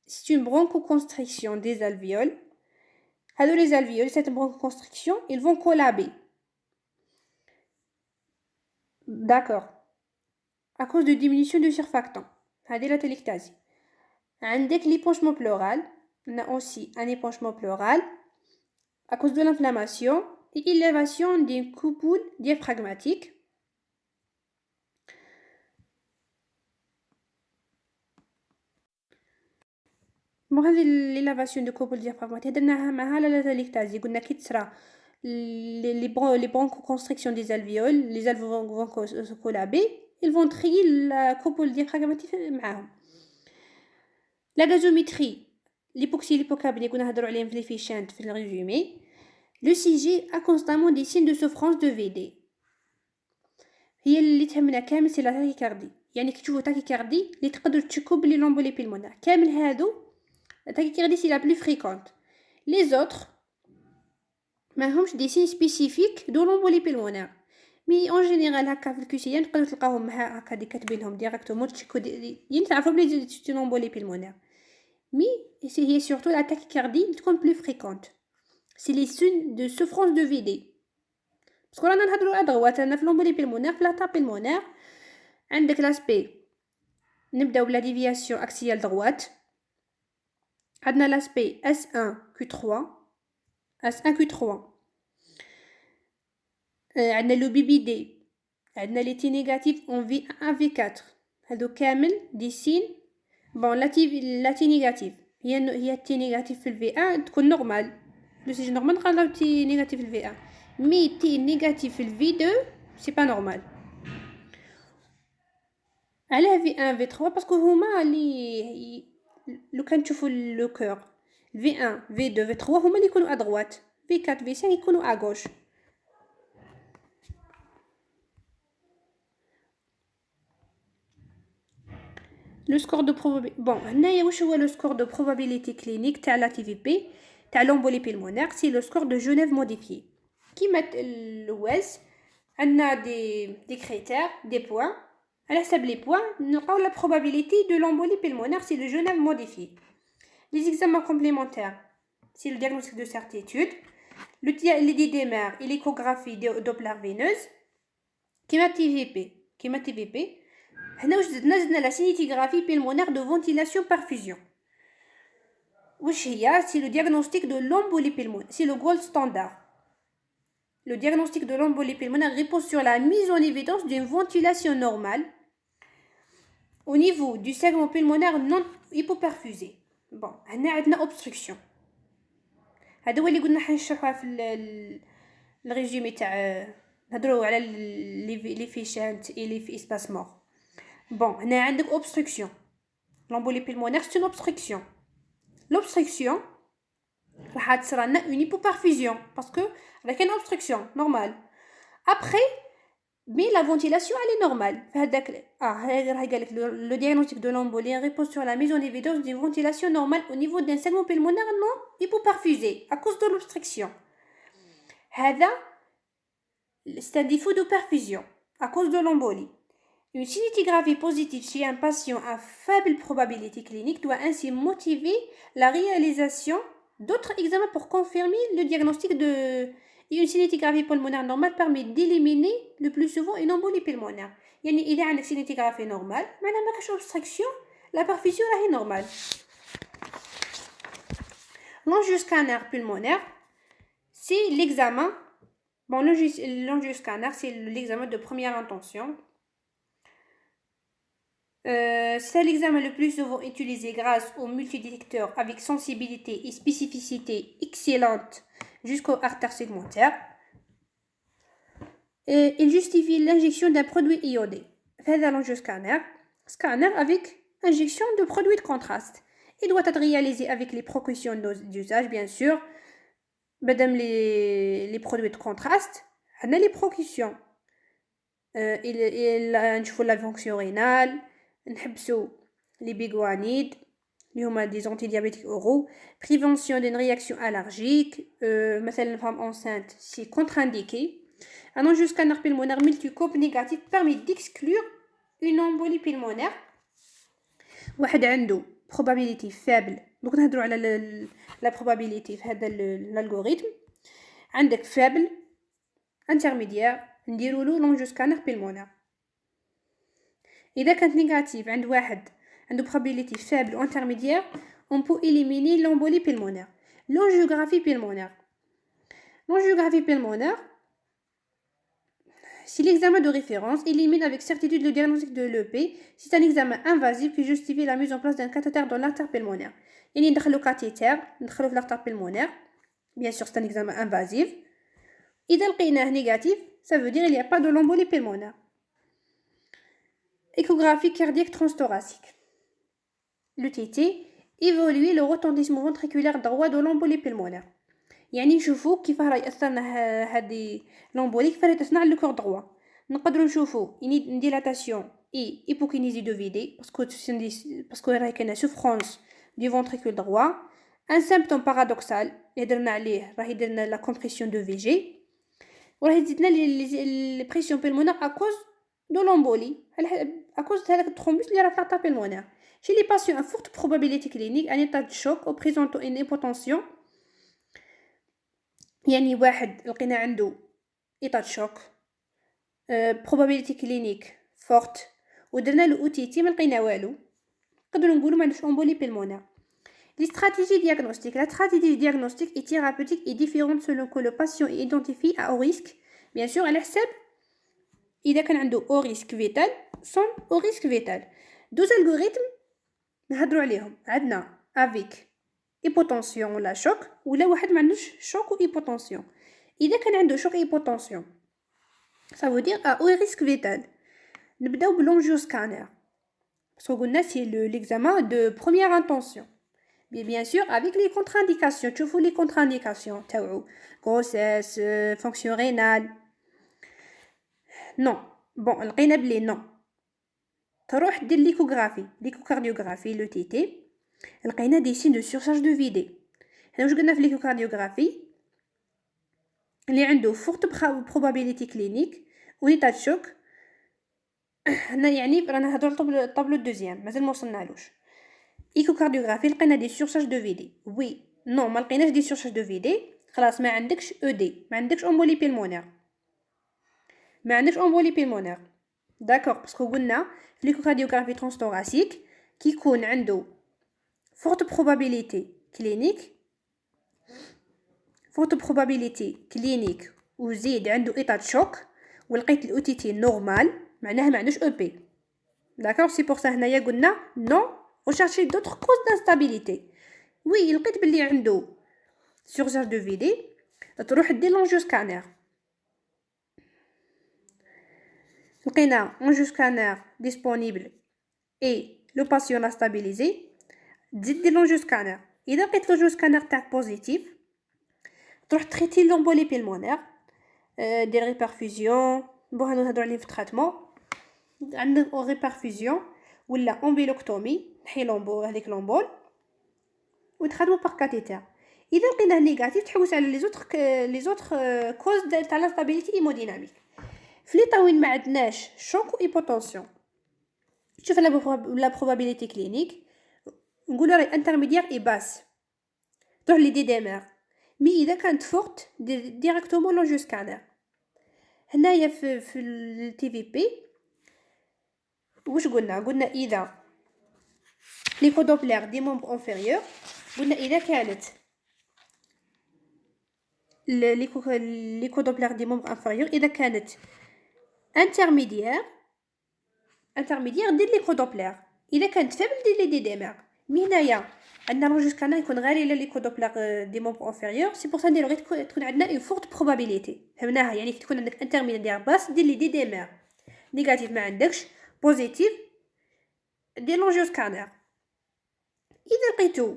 C'est une bronchoconstriction des alvéoles. Alors les alvéoles, cette bronchoconstriction, ils vont collaber. D'accord. À cause de diminution du surfactant. C'est la téléctasie. Avec l'épanchement pleural, on a aussi un épanchement pleural à cause de l'inflammation et élévation d'une coupole diaphragmatique. bon هذه l'élévation de coupole diaphragmatique هدرناها معها لالتاليكتازي قلنا كي تصرى les bronchoconstrictions des alvéoles, les alvéoles vont se collaber, ils vont trier la coupole diaphragmatique معاهم. La gazométrie, l'hypoxie l'hypocapnie qu'on a هضروا عليهم في les fichiers في le résumé. Le CG a constamment des signes de souffrance de VD. هي اللي تهمنا كامل سي لا تاكيكاردي، يعني كي تشوفوا تاكيكاردي اللي تقدروا تشكوا بلي لومبولي بيلمونير كامل هادو la tachycardie c'est la plus fréquente. Les autres ماهمش دي سين سبيسيفيك دو لومبولي بيلمونير، مي اون جينيرال هكا في الكوسيان تقدروا تلقاوهم هكا دي كاتبينهم ديريكتومون تشيكو يعني تعرفوا بلي سي لومبولي بيلمونير. مي هي سورتو لا tachycardie اللي تكون بلو فريكونت، سي لي سين دو سوفرونس دو فيدي. باسكو رانا نهضروا على دغوات انا في لومبولي بيلمونير في لاتا بيلمونير عندك لاسبي نبداو بلا ديفياسيون اكسيال دغوات، عندنا لاسبي S1 Q3 S1 Q3 عندنا لو بي بي دي، عندنا لي تي نيجاتيف اون V1 V4 هادو كامل دي سين. بون لا تي نيجاتيف هي تي نيجاتيف في الفي 1 تكون نورمال، لو سي نورمال نقراو تي نيجاتيف في الفي 1 مي تي نيجاتيف في الفي 2 سي با نورمال. علاه في 1 في 3 باسكو هما لي لو كان تشوفوا لو كور في 1 في 2 في 3 هما اللي يكونوا ادغوات، في 4 في 5 يكونوا اغوش. لو سكور دو probabilité بون هنايا واش هو لو سكور دو probabilité كلينيك تاع لا تي في بي تاع لومبولي بيلمونير، سي لو سكور دو جنيف موديفيي. كيما الواز عندنا دي كريتير دي بوين، على حسب لي بوين نلقاو لا probabilité de l'embolie pulmonaire c'est le Genève modifié. Les examens complémentaires c'est le diagnostic de certitude, l'IDMR et l'échographie Doppler veineuse. كيما تي في بي هنا واش زدنا لا سينيتيغرافي pulmonaire de ventilation perfusion. واش هي c'est le diagnostic de l'embolie pulmonaire, c'est le gold standard. Le diagnostic de l'embolie pulmonaire repose sur la mise en évidence d'une ventilation normale au niveau du segment pulmonaire non hypoperfusé. Bon, هنا عندنا obstruction. هذا هو اللي قلنا حنشرحوها في الريزومي تاع نهضروا على لي فيشانت اي لي في اسباسمور. بون هنا عندك obstruction. L'embolie pulmonaire c'est une obstruction. L'obstruction راح تصرى لنا une hypoperfusion باسكو راه كاين obstruction normal. Après mais la ventilation elle est normale. فهداك راه قالك le diagnostic de l'embolie repose sur la mise en évidence d'une ventilation normale au niveau d'un segment pulmonaire non hypoperfusé à cause de l'obstruction. هذا c'est un défaut de perfusion à cause de l'embolie. Une scintigraphie positive chez un patient à faible probabilité clinique doit ainsi motiver la réalisation d'autres examens pour confirmer le diagnostic de. Et une scintigraphie pulmonaire normale permet d'éliminer le plus souvent une embolie pulmonaire. يعني إذا عندك scintigraphie normale معناها ما كاش obstruction la perfusion راهي normale. L'angioscanner pulmonaire c'est l'examen. Bon, l'angioscanner c'est l'examen de première intention. C'est l'examen le plus souvent utilisé grâce au multidétecteur avec sensibilité et spécificité excellente jusqu'aux artères segmentaires. Il justifie l'injection d'un produit iodé. هذا l'angioscanner scanner avec injection de produits de contraste. Il doit être réalisé avec les précautions d'usage bien sûr. Madame les produits de contraste, on a les précautions. Il نشوفوا la fonction rénale. نحبسوا les biguanides اللي هما des antidiabétiques oraux, prévention d'une réaction allergique, مثلا femme enceinte c'est contre-indiqué. Un angioscanner pulmonaire multicope négatif permet d'exclure une embolie pulmonaire. واحد عنده probabilité faible donc نهضروا على la probabilité في هذا l'algorithme. عندك faible intermédiaire نديروا له l'angioscanner pulmonaire. إذا كانت négative عند واحد عنده probabilité faible ou intermédiaire on peut éliminer l'embolie pulmonaire. L'angiographie pulmonaire l'angiographie pulmonaire, si l'examen de référence élimine avec certitude le diagnostic de l'EP, c'est un examen invasif qui justifie la mise en place d'un cathéter dans l'artère pulmonaire. Il y a le cathéter, l'artère pulmonaire. Bien sûr, c'est un examen invasif. Et dans le cas négatif, ça veut dire qu'il n'y a pas de l'embolie pulmonaire. Échographie cardiaque transthoracique. Le TT, évaluer le retentissement ventriculaire droit de l'embolie pulmonaire. يعني نشوفوا كيف راه ياثرنا هذه لومبولي كيف راه تصنع لو كور دروا نقدروا نشوفوا اني ديلاتاسيون اي هيبوكينيزي دو فيدي باسكو راه كاينه سوفرونس دو فونتريكول دروا ان سيمبتوم بارادوكسال هضرنا عليه راه يديرنا لا كومبريسيون دو في جي وراه يزيدنا لي بريسيون بيلمونير اكوز دو لومبولي اكوز هذاك الترومبوس اللي راه في لاطا بيلمونير chez les patients à forte probabilité clinique un état de choc ou présentant une hypotension يعني واحد لقينا عنده إيطاد شوك probability كلينيك فورت ودرنا له OTT ما لقينا والو نقدروا نقولوا ما عندوش امبولي بيلمونير. Les stratégies diagnostiques. La stratégie diagnostique et thérapeutique est différente selon que le patient est identifié à haut risque. Bien sûr على حسب إذا كان عنده haut risque vital sans haut risque vital. Deux algorithmes نهضروا عليهم. عندنا avec hypotension ولا شوك ولا واحد ما عندوش شوك و hypotension. اذا كان عنده شوك hypotension ça veut dire à haut risque vital نبداو بالانجيو سكانر باسكو قلنا سي l'examen de première intention bien sûr avec les contre-indications تشوفوا les contre-indications تاعو grossesse fonction rénale non bon لقينا بلي non تروح دير l'échographie le TT لقينا دي سين دو سورشارج دو فيدي. هنا واش قلنا في ليكوكارديوغرافي اللي عنده فورت بروبابيليتي كلينيك ونيتا شوك. هنا يعني رانا نهضروا الطابلو الدوزيام مازال ما وصلنالوش. ايكوكارديوغرافي لقينا دي سورشارج دو فيدي وي نو ما لقيناش دي سورشارج دو فيدي خلاص ما عندكش او دي ما عندكش امبولي بيلمونير داكوغ باسكو قلنا في ليكوكارديوغرافي ترانستوراسيك كي يكون عنده forte probabilité clinique وزيد عنده إيطاد شوك ولقيت الأو تي تي نورمال معناها ما عندوش او بي داكوغ سي بور سا هنايا قلنا نو وشارشي دوطخ كوز دانستابيليتي وي لقيت بلي عنده سورجار دو فيدي تروح دير لونجيو سكانر لقينا لونجيو سكانر ديسپونيبل اي لو باسيون ستابيليزي تزيد دير لونجيو سكانر. اذا لقيت لونجيو سكانر تاعك بوزيتيف تروح تريتي لومبولي بيلمونير دير ريبرفوزيون بوها نهضروا عليه في التريتمون عندك او ريبرفوزيون ولا امبيلوكتومي نحي لومبول هذيك لومبول وتخدموا بار كاتيتر. اذا لقيناه نيجاتيف تحوس على لي زوتر كوز تاع لا ستابيليتي هيموديناميك. في لي طاوين ما عندناش شوك و هيبوتنسيون شوف لا بروبابيليتي كلينيك نقولوا راهي انترميديير اي باس تروح لي دي ديمير مي اذا كانت فورت ديريكتومون لونجيو سكانر. هنايا في التي في بي واش قلنا اذا ليكودوبلير دي مومبر انفيريور قلنا اذا كانت ليكودوبلير دي مومبر انفيريور اذا كانت انترميديير دير ليكودوبلير اذا كانت فابل دير لي دي ديمير. مي هنايا عندنا لونجيو سكانر يكون غير الا ليكودوبلير دي مومبر انفيريور سي بور سا نديرو غير تكون عندنا اون فورت بروبابيليتي فهمناها يعني كي تكون عندك انترميديير باس دير لي دي ديمير نيجاتيف ما عندكش بوزيتيف دير لونجيو سكانر. اذا لقيتو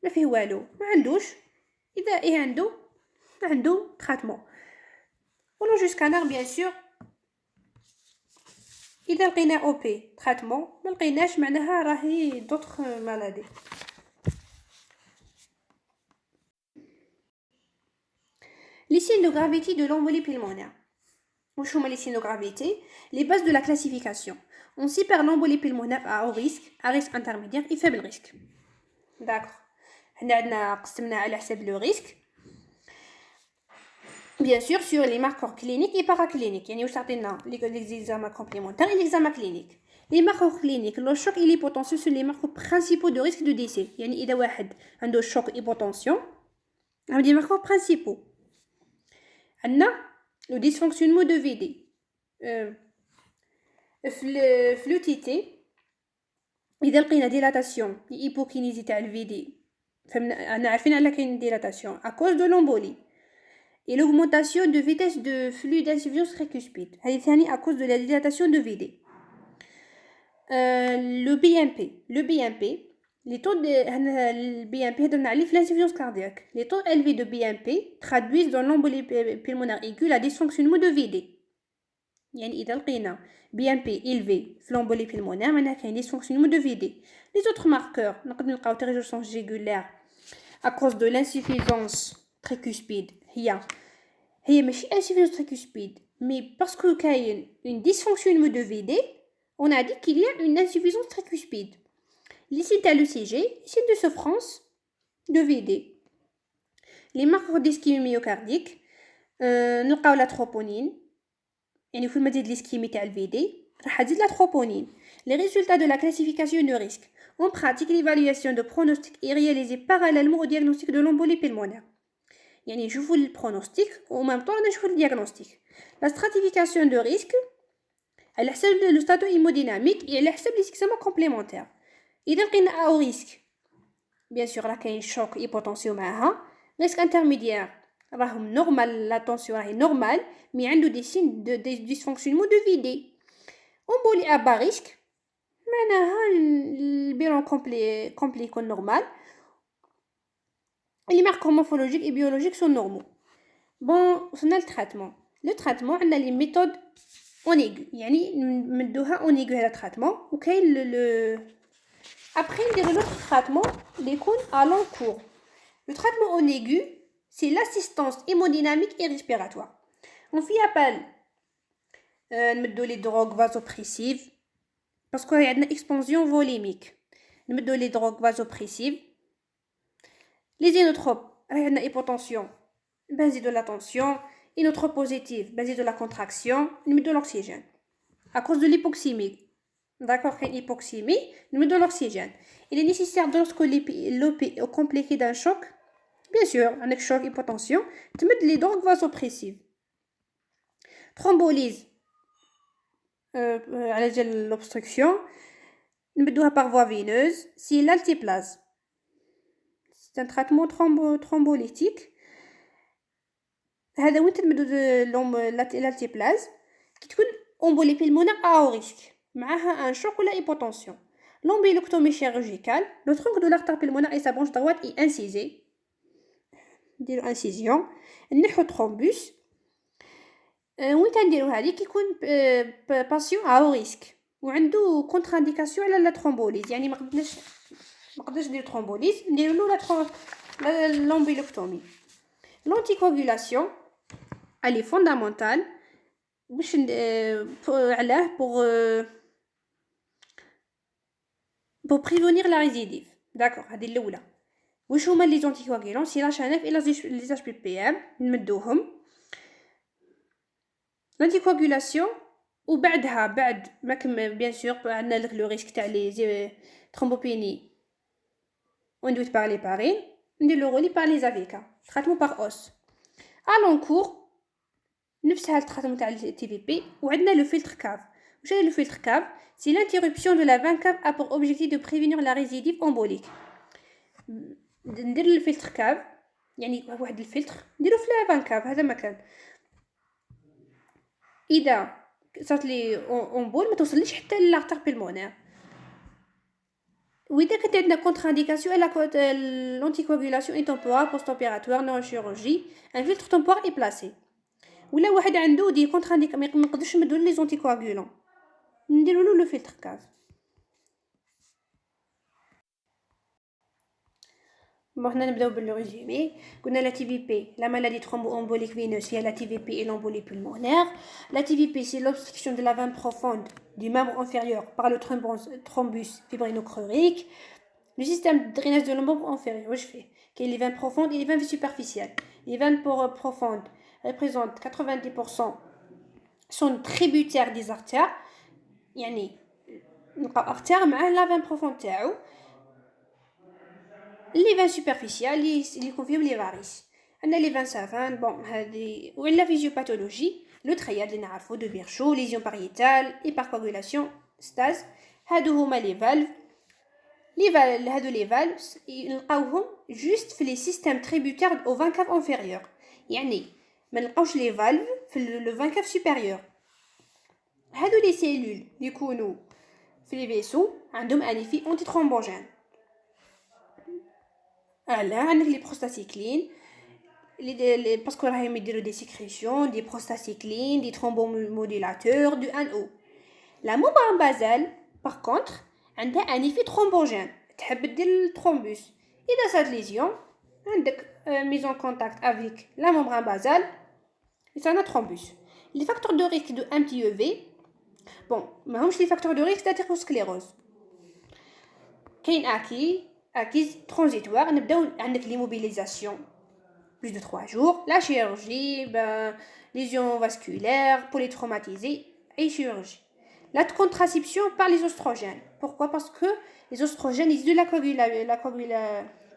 ما فيه والو ما عندوش اذا عنده تريتمون ولونجيو سكانر بيان سور اذا لقينا او بي تريتمون ما لقيناش معناها راهي دوطخ مالادي. Les signes de gravité de l'embolie pulmonaire. Où sont les signes de gravité? Les bases de la classification. On sépare l'embolie pulmonaire à haut risque intermédiaire et faible risque. D'accord. هنا قسمنا على حسب le risque. Bien sûr sur les marqueurs cliniques et paracliniques. يعني واش تعطينا les examens complémentaires et l'examen clinique. Les marqueurs cliniques, le choc et l'hypotension sont les marqueurs principaux de risque de décès. يعني إذا واحد عنده choc et hypotension, on a des marqueurs principaux. عندنا le dysfonctionnement de VD في لو تي تي اذا لقينا ديلاتاسيون ايبوكينيزي تاع الفيدي فهمنا انا عارفين على كاين ديلاتاسيون à cause de l'embolie et l'augmentation de vitesse de flux d'insuffisance tricuspide هذه ثاني à cause de la dilatation de VD. Le BMP les taux de le BMP هضرنا عليه في l'insuffisance cardiaque. Les taux élevés de BMP traduisent dans l'embolie pulmonaire aiguë la dysfonctionnement de VD. يعني إذا لقينا BMP élevé في l'embolie pulmonaire معناها كاين dysfonctionnement de VD. Les autres marqueurs نقدر نلقاو tergiversation jugulaire à cause de l'insuffisance tricuspide هي ماشي insuffisance tricuspide mais parce que كاين une dysfonctionnement de VD on a dit qu'il y a une insuffisance tricuspide. Les signes à l'ECG, signes de souffrance de VD. Les marqueurs d'ischémie myocardique, نلقاو la troponine. يعني كل ما تزيد l'ischémie تاع الVD راح تزيد la troponine. Les résultats de la classification de risque. On pratique l'évaluation de pronostic et réalisée parallèlement au diagnostic de l'embolie pulmonaire. يعني نشوفوا البرونوستيك و même temps نشوفوا الدياغنوستيك. La stratification de risque على حسب لو ستاتو هيموديناميك et على حسب لي سيكسيمون كومبليمونتير. إذا لقينا أو ريسك بيان سور راه كاين شوك ايبوتونسيو معاها. ريسك انترميديير راهم نورمال لا طونسيون راهي نورمال مي عنده دي سين دو ديسفونكسيونمون دو فيدي. امبولي ابا ريسك معناها البيلون كومبلي يكون نورمال. لي ماركور مورفولوجيك اي بيولوجيك سون نورمال. بون وصلنا للتريتمون. لو تريتمون عندنا لي ميثود اون ايغو يعني نمدوها اون ايغو هذا تريتمون وكاين لو après نديرو لو traitement اللي يكون à long cours. Le traitement en aigu c'est l'assistance hémodynamique et respiratoire. On fait appel نمدو لي drogues vasopressives parce que عندنا expansion volumique. نمدو لي drogues vasopressives. Les inotropes راهي عندنا hypotension بنزيدو la tension. Inotrope positive بنزيدو la contraction. نمدو l'oxygène à cause de l'hypoxémie. D'accord, qu'il y a une hypoxémie, nous mettons de l'oxygène. Il est nécessaire de lorsque l'OP est compliqué d'un choc, bien sûr, un choc hypotension, de mettre les drogues vasopressives. Thrombolyse, à l'obstruction, nous mettons par voie veineuse, c'est l'altéplase. C'est un traitement thrombolytique. هذا وين تمدو l'altéplase qui تكون embolie pulmonaire à haut risque. معها un choc ou la hypotension. L'embolectomie chirurgicale, le tronc de l'artère pulmonaire et sa branche droite est incisé. نديرو incision. نحو thrombus. وين تنديرو هذه كيكون patient à haut risque وعنده contre-indication على la thrombolyse يعني ما قدرناش نديرو thrombolyse نديرو له l'embolectomie. L'anticoagulation elle est fondamentale باش علاه pour prévenir la récidive. D'accord, هذه الاولى. واش هما لي زونتيكواغيلون سي لاشانيف الى لي اش بي بي ام نمدوهم. l'anticoagulation وبعدها بعد ما كمل بيان سور عندنا لو ريسك تاع لي ترومبوبيني induite par l'héparine ندير لو غولي par les AVK traitement par os. à long cours نفس هذا التريتمون تاع التي في بي وعندنا لو فلتر كاف. واش هذا لو فلتر كاف c'est l'interruption de la veine cave a pour objectif de prévenir la récidive embolique. ندير الفلتر كاف يعني واحد الفلتر نديرو في لا فان كاف هذا مكان اذا صارت لي امبول ما توصليش حتى لارتر بيلمونير. واذا كانت عندنا كونتر انديكاسيون l'anticoagulation est temporaire post-opératoire neurochirurgie un filtre temporaire est placé. ولا واحد عنده دي كونتر انديك ما نقدرش نمدو لي زونتيكواغولون نديرو له لو فلتر كاف. Bon, on va commencer le résumé. On a la TVP, la maladie thromboembolique veineuse, il y a la TVP et l'embolie pulmonaire. La TVP, c'est l'obstruction de la veine profonde du membre inférieur par le thrombus fibrinochorique. Le système de drainage de membre inférieur, je fais qu'il y a les veines profondes et les veines superficielles. Les veines profondes représentent 90% sont tributaires des artères. يعني نلقى artère مع la veine profonde تاعو. Les veines superficielles اللي يكون فيهم لي فاريس عندنا لي 20 سافان بون هذه ولا فيزيوباثولوجي لو ترياد اللي نعرفو دو فيرشو ليزيون باريتال ايباركوغولاسيون ستاز. هادو هما لي فالف هادو لي فالف نلقاوهم جوست في لي سيستيم تريبوتير او 20 كاف انفيريور يعني ما نلقاوش لي فالف في لو 20 كاف سوبيريور. هادو لي سيلول يكونوا في لي فيسو عندهم ان ايفي اونتي ترومبوجين. عندك لي بروستاسيكلين les parce que راهم يديروا دي سيكريشن دي بروستاسيكلين دي ترومبوموديلاتور دو ان او. لا ممبران بازال باغ كونطخ عندها ان ايفي ترومبوجين تحب دير الترومبوس. اذا صارت ليزيون عندك ميزون كونتاكت افيك لا ممبران بازال يصير ترومبوس. لي فاكتور دو ريسك دو ام تي او في بون ماهمش لي فاكتور دو ريسك تاع سكليروز. كاين اكيز ترانزيتوار نبداو عندك لي موبيليزاسيون plus de 3 jours, la chirurgie, lésions vasculaires, polytraumatisés et chirurgie. La contraception par les oestrogènes. Pourquoi? Parce que les oestrogènes ils de la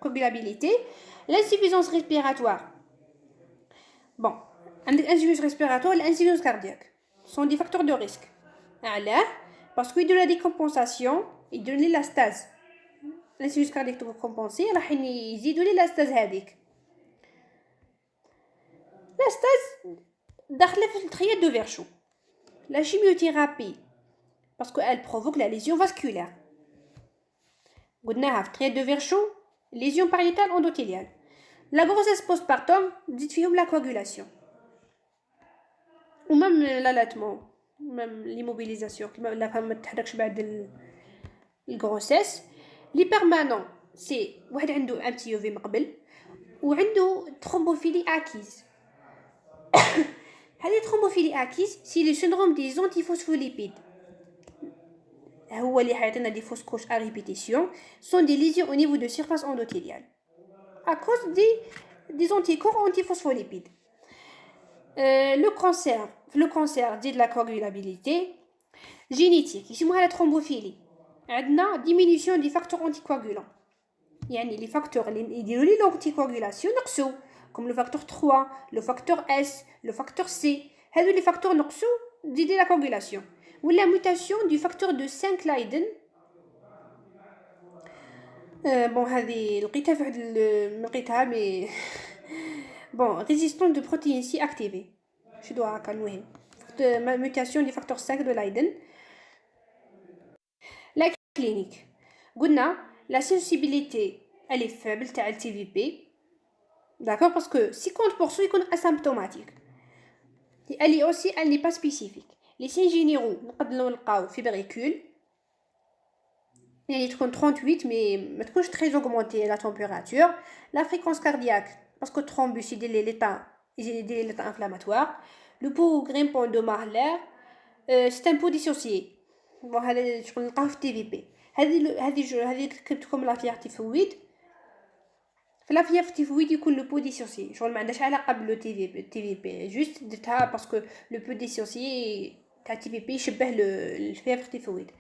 coagulabilité, l'insuffisance respiratoire. Bon, l'insuffisance respiratoire et l'insuffisance cardiaque sont des facteurs de risque. Alors, parce qu'ils donnent la décompensation, ils donnent la stase. L'insuffisance cardiaque doit compenser, ils donnent la stase هذيك. La stase داخله في الترياد دو فيرشو. La chimiothérapie parce qu'elle provoque la lésion vasculaire. قلناها في الترياد دو فيرشو lésion pariétale endothéliale. La grossesse postpartum تزيد فيهم la coagulation. و même l'allaitement même l'immobilisation la femme ما تحركش بعد الغروسيس. لي بيرمانون سي واحد عنده ام تي او في مقبل وعنده ترومبوفيلي اكيز. هذه ترومبوفيلي اكيز سي لو سيندروم دي زونتيفوسفوليبيد هو اللي حيعطينا دي فوس كوش ا ريبيتيسيون سون دي ليزيون او نيفو دو سيرفاس اندوثيليال ا كوز دي زونتيكور اونتيفوسفوليبيد. لو كونسير دي لا كواغولابيليتي جينيتيك يسموها لا ترومبوفيلي. عندنا ديمينيسيون دي فاكتور انتيكواغولون يعني لي فاكتور اللي يديروا لي لونتيكواغولاسيون نقصوا comme le facteur 3, le facteur S, le facteur C. هذو les facteurs نقصوا تزيد la coagulation. Ou la mutation du facteur de 5 Leiden. Bon هذه لقيتها في واحد لقيتها مي bon résistance de protéine C activée. شو دوا هكا المهم. Mutation du facteur 5 de Leiden. La clinique. قلنا la sensibilité elle est faible تاع ال TVP. D'accord, parce que 50% ils sont asymptomatiques. Elle est aussi, elle n'est pas spécifique. Les signes généraux, nous avons fibricule. Elle est 38, mais maintenant je très augmentée la température. La fréquence cardiaque, parce que thrombus, c'est l'état inflammatoire. Le pouls grimpant de Mahler, c'est un pouls dissocié. Bon, je connais pas TVP. هذه كتبتكم la fierté fluide. في لا فيير تيفويد يكون لو بو ديسوسي شغل ما عندهاش علاقه بلو تي في بي جوست درتها باسكو لو بو ديسوسي تاع تي في بي يشبه الفيفر تيفويد.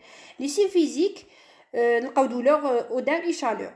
لي سين فيزيك نلقاو دولور اودام اي شالور